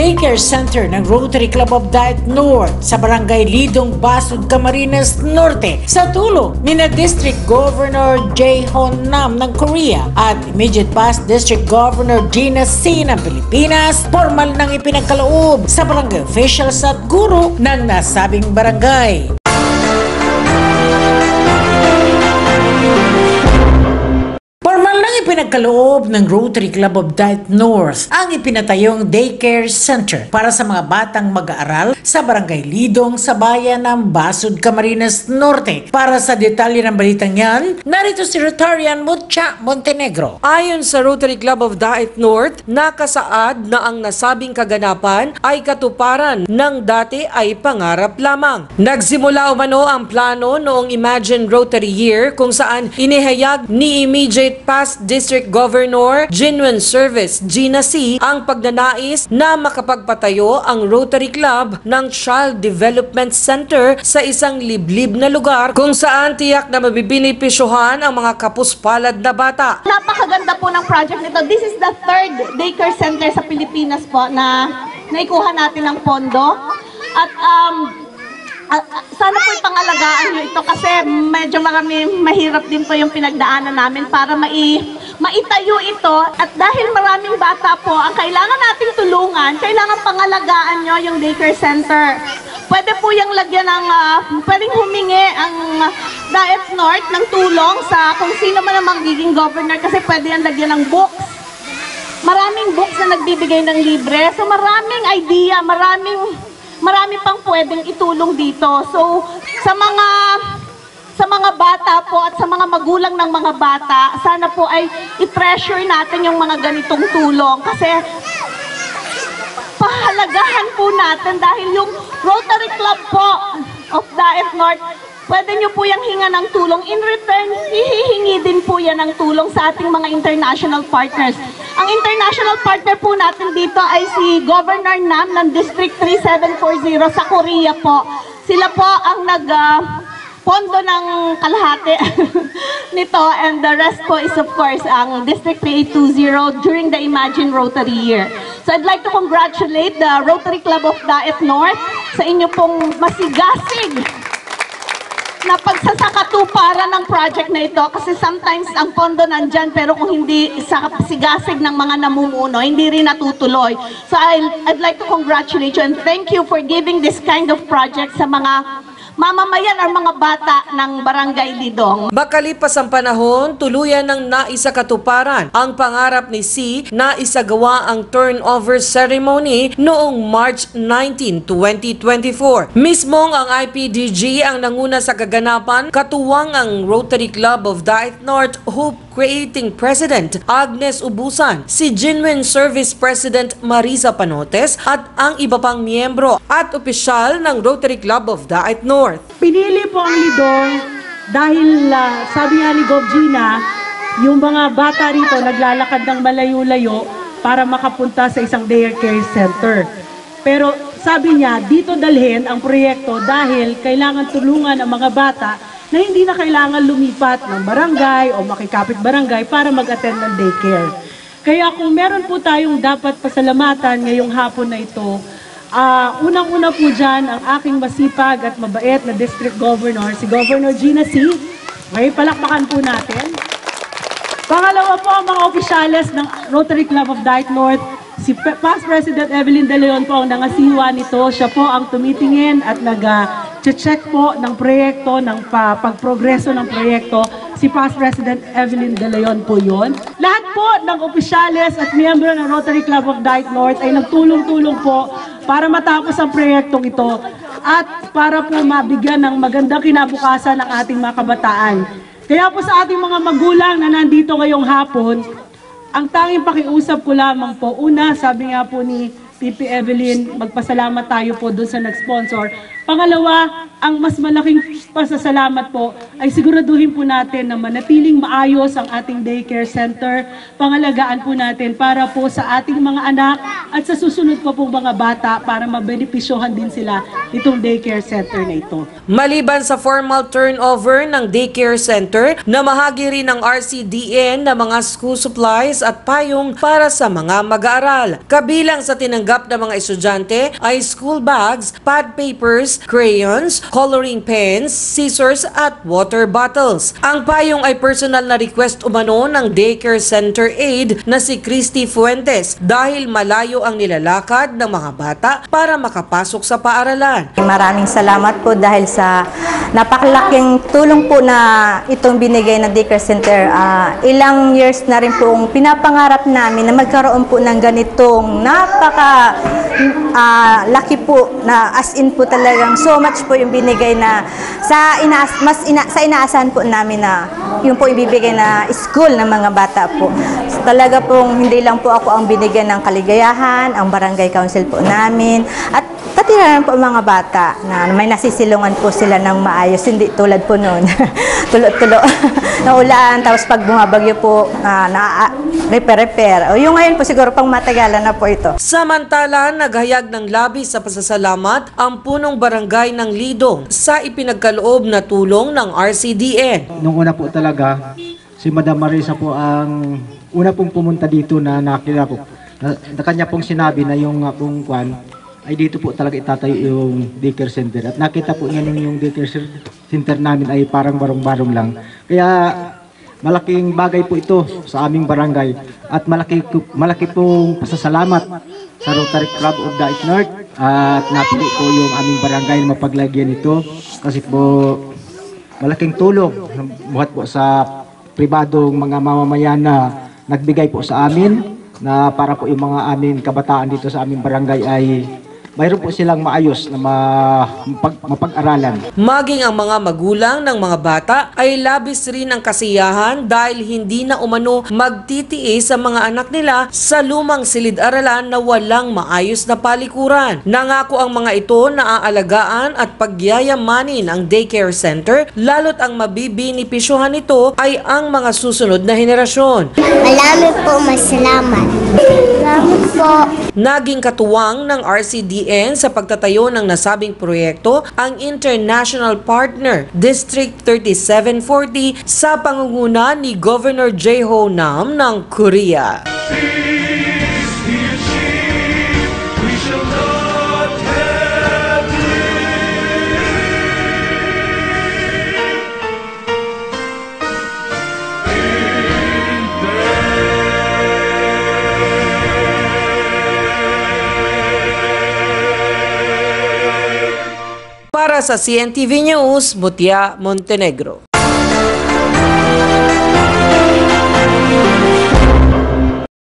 Daycare Center ng Rotary Club of Diet North sa Barangay Lidong, Basud, Camarines Norte sa tulong ni District Governor Jae Ho-nam ng Korea at immediate past District Governor Gina C. ng Pilipinas, formal nang ipinagkaloob sa barangay officials at guro ng nasabing barangay. Pinagkaloob ng Rotary Club of Diet North ang ipinatayong daycare center para sa mga batang mag-aaral sa Barangay Lidong sa bayan ng Basud, Camarines Norte. Para sa detalye ng balitang yan, narito si Rotarian Mucha Montenegro. Ayon sa Rotary Club of Diet North, nakasaad na ang nasabing kaganapan ay katuparan ng dati ay pangarap lamang. Nagsimula umano ang plano noong Imagine Rotary Year kung saan inihayag ni immediate past District Governor Genuine Service Gina C. ang pagnanais na makapagpatayo ang Rotary Club ng Child Development Center sa isang liblib na lugar kung saan tiyak na mabibinipisyohan ang mga kapuspalad na bata. Napakaganda po ng project nito. This is the third daycare center sa Pilipinas po na naikuha natin ng pondo. At sana po ipangalagaan nyo ito kasi medyo mahirap din po yung pinagdaanan namin para maitayo ito. At dahil maraming bata po, ang kailangan nating tulungan, kailangan pangalagaan nyo yung daycare center. Pwede po yung lagyan ng, pwedeng humingi ang Diet North ng tulong sa kung sino man ang magiging governor kasi pwede yan lagyan ng books. Maraming books na nagbibigay ng libre. So maraming idea, marami pang pwedeng itulong dito. So, sa mga bata po at sa mga magulang ng mga bata, sana po ay i-treasure natin yung mga ganitong tulong. Kasi, pahalagahan po natin dahil yung Rotary Club po of Diet North, pwede nyo po yung hinga ng tulong. In return, hihingi din po yan ng tulong sa ating mga international partners. Ang international partner po natin dito ay si Governor Nam ng District 3740 sa Korea po. Sila po ang pondo ng kalahati nito, and the rest po is of course ang District 3820 during the Imagine Rotary Year. So I'd like to congratulate the Rotary Club of Diet North sa inyo pong masigasig na pagsasakatuparan ng project na ito kasi sometimes ang pondo nandyan pero kung hindi sa sigasig ng mga namumuno, hindi rin natutuloy. So I'd like to congratulate you and thank you for giving this kind of project sa mga mamamayan or mga bata ng Barangay Lidong. Makalipas ang panahon, tuluyan ng naisakatuparan ang pangarap ni C na isagawa ang turnover ceremony noong March 19, 2024. Mismong ang IPDG ang nanguna sa kaganapan, katuwang ang Rotary Club of Diet North Hope Creating President Agnes Ubusan, si Genuine Service President Marisa Panotes at ang iba pang miyembro at opisyal ng Rotary Club of Diet North. Pinili po ang Lidong dahil sabi nga ni Gov. Gina, yung mga bata rito naglalakad ng malayo-layo para makapunta sa isang daycare center. Pero sabi niya, dito dalhin ang proyekto dahil kailangan tulungan ang mga bata na hindi na kailangan lumipat ng barangay o makikapit barangay para mag-attend ng daycare. Kaya kung meron po tayong dapat pasalamatan ngayong hapon na ito, unang-una po dyan ang aking masipag at mabait na District Governor, si Governor Gina C. May palakpakan po natin. Pangalawa po ang mga opisyales ng Rotary Club of Diet North. Si Past President Evelyn De Leon po ang nangasiwa nito. Siya po ang tumitingin at nag-check po ng proyekto, ng pagprogreso ng proyekto. Si Past President Evelyn De Leon po yun. Lahat po ng opisyales at miyembro ng Rotary Club of Diet North ay nagtulong-tulong po para matapos ang proyektong ito at para po mabigyan ng magandang kinabukasan ng ating mga kabataan. Kaya po sa ating mga magulang na nandito ngayong hapon, ang tanging pakiusap ko lamang po, una, sabi nga po ni PP Evelyn, magpasalamat tayo po doon sa nag-sponsor. Pangalawa, ang mas malaking pasasalamat po ay siguraduhin po natin na manatiling maayos ang ating daycare center. Pangalagaan po natin para po sa ating mga anak at sa susunod pa po mga bata para mabenepisyohan din sila itong daycare center na ito. Maliban sa formal turnover ng daycare center, namahagi rin ng RCDN na mga school supplies at payong para sa mga mag-aaral. Kabilang sa tinanggap ng mga estudyante ay school bags, pad papers, crayons, coloring pens, scissors at water bottles. Ang payong ay personal na request umano ng daycare center aide na si Christy Fuentes dahil malayo ang nilalakad ng mga bata para makapasok sa paaralan. Maraming salamat po dahil sa napakalaking tulong po na itong binigay ng daycare center. Ilang years na rin po pinapangarap namin na magkaroon po ng ganitong laki po na as in po talagang so much po yung binigay na sa inaasahan po namin na yung po ibibigay na school ng mga bata po. So, talaga pong hindi lang po ako ang binigyan ng kaligayahan, ang barangay council po namin at katirahan po mga bata na may nasisilungan po sila ng maayos, hindi tulad po noon. Tulo-tulo na ulan, tapos pag bumabagyo po, repair. O yung ngayon po siguro pang matagalan na po ito. Samantala, naghayag ng labis sa pasasalamat ang punong barangay ng Lidong sa ipinagkaloob na tulong ng RCDN. Nung una po talaga, si Madam Marisa po ang una pong pumunta dito na nakita po. Na kanya pong sinabi na yung pong kwan, ay dito po talaga itatayo yung daycare center. At nakita po niya nung yung daycare center namin ay parang barong-barong lang. Kaya malaking bagay po ito sa aming barangay. At malaki pong pasasalamat sa Rotary Club of Daet North. At napili po yung aming barangay na mapaglagyan ito. Kasi po malaking tulong buhat po sa pribadong mga mamamayan na nagbigay po sa amin na para po yung mga aming kabataan dito sa aming barangay ay mayroon po silang maayos na mapag-aralan. Maging ang mga magulang ng mga bata ay labis rin ang kasiyahan dahil hindi na umano magtitiis sa mga anak nila sa lumang silid-aralan na walang maayos na palikuran. Nangako ang mga ito na aalagaan at pagyayamanin ang daycare center, lalo't ang mabibinipisyuhan nito ay ang mga susunod na henerasyon. Marami po masalamat. Salamat po. Naging katuwang ng RCDN sa pagtatayo ng nasabing proyekto ang international partner District 3740 sa pangunguna ni Governor Jae-ho Nam ng Korea. Para sa CNTV News, Mutia Montenegro.